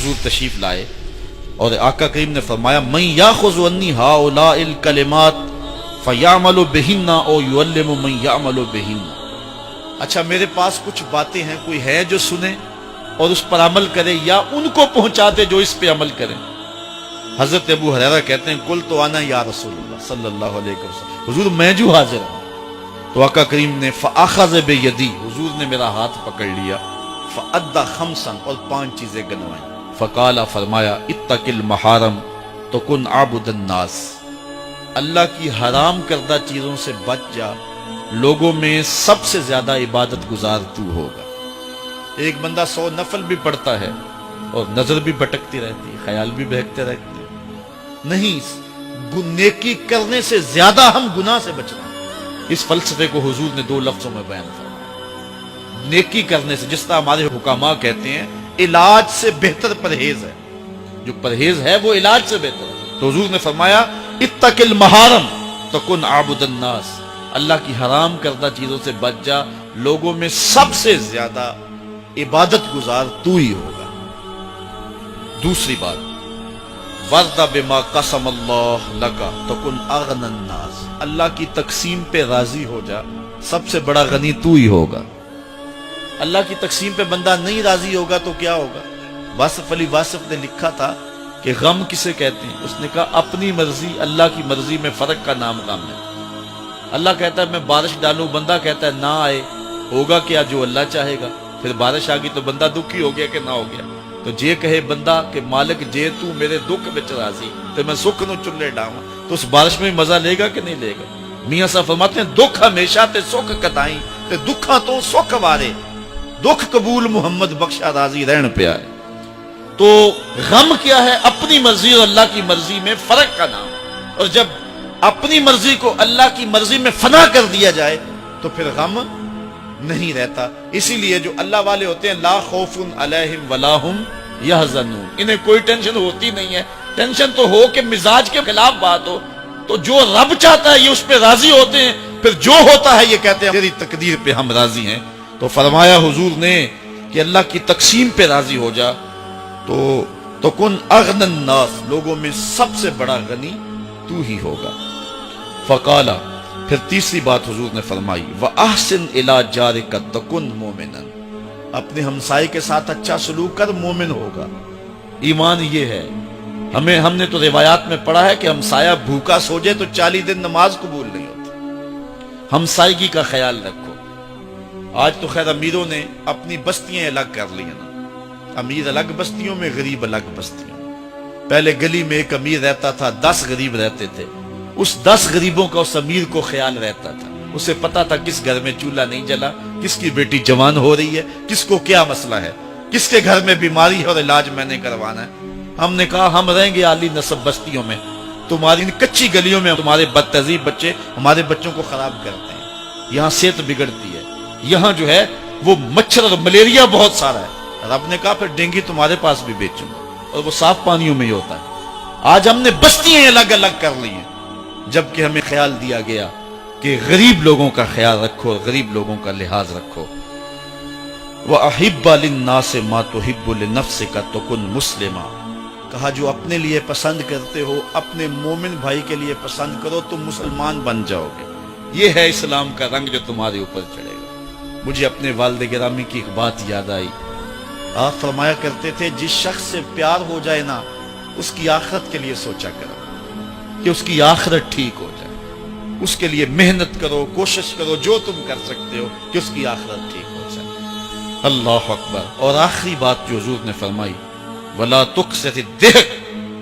حضور تشریف لائے اور آقا کریم نے فرمایا من یاخذ عنی ہؤلاء الکلمات فیعمل بہن او یعلم من یعمل بہن. اچھا میرے پاس کچھ باتیں ہیں، کوئی ہے جو سنے اور اس پر عمل کرے یا ان کو پہنچا دے جو اس پہ عمل کریں. حضرت ابو ہریرہ کہتے ہیں قلت انا یا رسول اللہ صلی اللہ علیہ وسلم، حضور میں جو حاضر ہوں. تو آقا کریم نے فاخذ بیدی، حضور نے میرا ہاتھ پکڑ لیا، فادى خمسا، اور 5 چیزیں گنوائیں. فقال، فرمایا اتق المحارم تکن عابد الناس، اللہ کی حرام کردہ چیزوں سے بچ جا، لوگوں میں سب سے زیادہ عبادت گزار تو ہوگا. ایک بندہ 100 نفل بھی پڑھتا ہے اور نظر بھی بھٹکتی رہتی ہے، خیال بھی بہکتے رہتے ہیں. نہیں، نیکی کرنے سے زیادہ ہم گناہ سے بچنا. اس فلسفے کو حضور نے 2 لفظوں میں بیان فرمایا. نیکی کرنے سے، جس طرح ہمارے حکماء کہتے ہیں علاج سے بہتر پرہیز ہے، جو پرہیز ہے وہ علاج سے بہتر ہے. تو حضور نے فرمایا اتق المحارم تکن عابد الناس، اللہ کی حرام کردہ چیزوں سے بچ جا، لوگوں میں سب سے زیادہ عبادت گزار تو ہی ہوگا. دوسری بات، وَرْضَ بِمَا قَسَمَ اللَّهُ لَكَ تَكُنْ أَغْنَى النَّاسِ، اللہ کی تقسیم پہ راضی ہو جا، سب سے بڑا غنی تو ہی ہوگا. اللہ کی تقسیم پہ بندہ نہیں راضی ہوگا تو کیا ہوگا؟ واصف علی واصف نے لکھا تھا کہ غم کسے کہتے ہیں؟ اس نے کہا اپنی مرضی اللہ کی مرضی میں فرق کا نام غم ہے. اللہ کہتا ہے میں بارش ڈالوں، بندہ کہتا ہے نہ آئے، ہوگا کیا؟ جو اللہ چاہے گا. پھر بارش آ گئی تو بندہ دکھی ہو گیا کہ نہ ہو گیا. تو جے کہے بندہ کہ مالک جے تو میرے دکھ وچ راضی تو میں سکھ نو چلے ڈاواں، تو اس بارش میں مزہ لے گا کہ نہیں لے گا؟ میاں صاحب فرماتے ہیں دکھ ہمیشہ تے سکھ کتائیں تے دکھاں تو سکھ وارے، دکھ قبول محمد بخشا راضی رہن پہ آئے. تو غم کیا ہے؟ اپنی مرضی اور اللہ کی مرضی میں فرق کا نام. اور جب اپنی مرضی کو اللہ کی مرضی میں فنا کر دیا جائے تو پھر غم نہیں رہتا. اسی لیے جو اللہ والے ہوتے ہیں لا خوف علیہم ولا ہم یحزنون، انہیں کوئی ٹینشن ہوتی نہیں ہے. ٹینشن تو ہو کہ مزاج کے خلاف بات ہو، تو جو رب چاہتا ہے یہ اس پہ راضی ہوتے ہیں، پھر جو ہوتا ہے یہ کہتے ہیں تیری تقدیر پہ ہم راضی ہیں. تو فرمایا حضور نے کہ اللہ کی تقسیم پہ راضی ہو جا تو کن اغنى الناس، لوگوں میں سب سے بڑا غنی تو ہی ہوگا. فقالا، پھر تیسری بات حضور نے فرمائی وَأَحْسِنْ إِلَىٰ جَارِكَ تَكُنْ مُؤْمِنًا، اپنے ہمسائے کے ساتھ اچھا سلوک کر، مومن ہوگا. ایمان یہ ہے. ہم نے تو روایات میں پڑھا ہے کہ ہمسایہ بھوکا سو جائے تو 40 دن نماز قبول نہیں ہوتی. ہمسائیگی کا خیال رکھو. آج تو خیر امیروں نے اپنی بستیاں الگ کر لی ہیں نا، امیر الگ بستیوں میں، غریب الگ بستیوں. پہلے گلی میں ایک امیر رہتا تھا، 10 غریب رہتے تھے. اس 10 غریبوں کا اس امیر کو خیال رہتا تھا. اسے پتا تھا کس گھر میں چولہا نہیں جلا، کس کی بیٹی جوان ہو رہی ہے، کس کو کیا مسئلہ ہے، کس کے گھر میں بیماری ہے اور علاج میں نے کروانا ہے. ہم نے کہا ہم رہیں گے عالی نسب بستیوں میں، تمہاری کچی گلیوں میں تمہارے بد تہذیب بچے ہمارے بچوں کو خراب کرتے ہیں، یہاں صحت بگڑتی ہے، یہاں جو ہے وہ مچھر اور ملیریا بہت سارا ہے. رب نے کہا پھر ڈینگی تمہارے پاس بھی بیچوں گا، اور وہ صاف پانیوں میں ہی ہوتا ہے. آج ہم نے بستیاں الگ الگ کر لی ہیں، جبکہ ہمیں خیال دیا گیا کہ غریب لوگوں کا خیال رکھو اور غریب لوگوں کا لحاظ رکھو. وَأَحِبَّ لِلنَّاسِ مَا تُحِبُّ لِنَفْسِكَ تَكُنْ مُسْلِمًا، کہا جو اپنے لیے پسند کرتے ہو اپنے مومن بھائی کے لیے پسند کرو، تم مسلمان بن جاؤ گے. یہ ہے اسلام کا رنگ جو تمہارے اوپر چڑھے گا. مجھے اپنے والد گرامی کی ایک بات یاد آئی. آپ فرمایا کرتے تھے جس شخص سے پیار ہو جائے نا، اس کی آخرت کے لیے سوچا کرو کہ اس کی آخرت ٹھیک ہو جائے. اس کے لیے محنت کرو، کوشش کرو، جو تم کر سکتے ہو کہ اس کی آخرت ٹھیک ہو جائے. اللہ اکبر. اور آخری بات جو حضور نے فرمائی وَلَا تُكْثِرِ الضِّحْكَ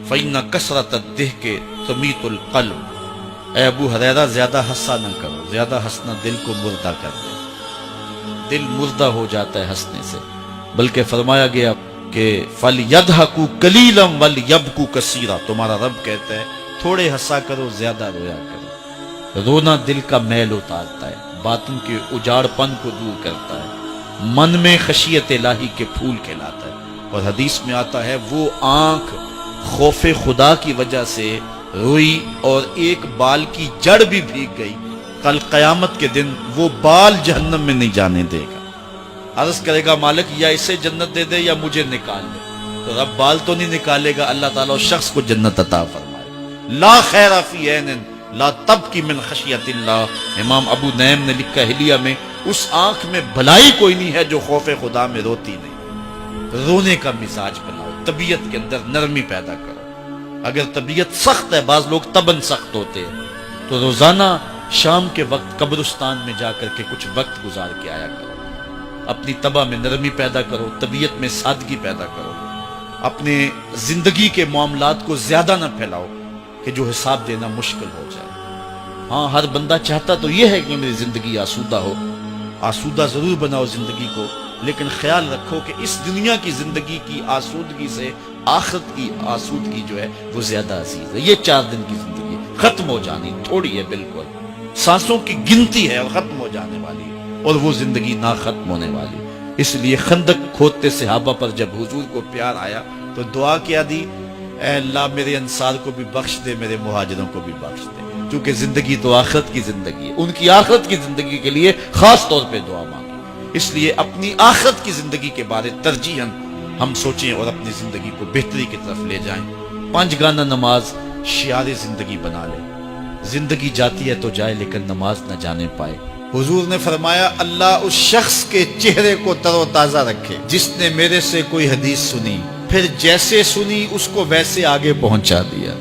فَإِنَّ كَثْرَةَ الضِّحْكِ تُمِيتُ الْقَلْبَ. اے ابو ہریرہ زیادہ ہنسا نہ کرو، زیادہ ہنسنا دل کو مردہ کر دے، دل مردہ ہو جاتا ہے ہنسنے سے. بلکہ فرمایا گیا کہ فَلْيَضْحَكُوا قَلِيلًا وَلْيَبْكُوا كَثِيرًا، تمہارا رب کہتا ہے تھوڑے ہنسا کرو، زیادہ رویا کرو. رونا دل کا میل اتارتا ہے، باطن کے اجاڑ پن کو دور کرتا ہے، من میں خشیت الہی کے پھول کھلاتا ہے. اور حدیث میں آتا ہے وہ آنکھ خوف خدا کی وجہ سے روئی اور ایک بال کی جڑ بھی بھیگ گئی، کل قیامت کے دن وہ بال جہنم میں نہیں جانے دے گا. عرض کرے گا مالک یا اسے جنت دے دے یا مجھے نکال دے. تو رب بال تو نہیں نکالے گا، اللہ تعالیٰ اس شخص کو جنت عطا فرمائے۔ لا خیر فی عین لا تبکی من خشیت اللہ، امام ابو نعیم نے لکھا حلیہ میں، اس آنکھ میں بھلائی کوئی نہیں ہے جو خوف خدا میں روتی نہیں۔ رونے کا مزاج بناؤ، طبیعت کے اندر نرمی پیدا کرو۔ اگر طبیعت سخت ہے، بعض لوگ تباً سخت ہوتے ہیں، تو روزانہ شام کے وقت قبرستان میں جا کر کے کچھ وقت گزار کے آیا کرو۔ اپنی طبع میں نرمی پیدا کرو، طبیعت میں سادگی پیدا کرو، اپنے زندگی کے معاملات کو زیادہ نہ پھیلاؤ کہ جو حساب دینا مشکل ہو جائے۔ ہاں، ہر بندہ چاہتا تو یہ ہے کہ میری زندگی آسودہ ہو، آسودہ ضرور بناؤ زندگی کو، لیکن خیال رکھو کہ اس دنیا کی زندگی کی آسودگی سے آخرت کی آسودگی جو ہے وہ زیادہ عزیز ہے۔ یہ 4 دن کی زندگی ختم ہو جانی تھوڑی ہے، بالکل سانسوں کی گنتی ہے اور ختم ہو جانے والی، اور وہ زندگی نہ ختم ہونے والی۔ اس لیے خندق کھودتے صحابہ پر جب حضور کو پیار آیا تو دعا کیا دی، اے اللہ میرے انصار کو بھی بخش دے، میرے مہاجروں کو بھی بخش دے، کیونکہ زندگی تو آخرت کی زندگی ہے، ان کی آخرت کی زندگی کے لیے خاص طور پہ دعا مانگی۔ اس لیے اپنی آخرت کی زندگی کے بارے ترجیحاً ہم سوچیں اور اپنی زندگی کو بہتری کی طرف لے جائیں۔ 5 گانا نماز شعار زندگی بنا لے۔ زندگی جاتی ہے تو جائے، لیکن نماز نہ جانے پائے۔ حضور نے فرمایا، اللہ اس شخص کے چہرے کو تر و تازہ رکھے جس نے میرے سے کوئی حدیث سنی، پھر جیسے سنی اس کو ویسے آگے پہنچا دیا۔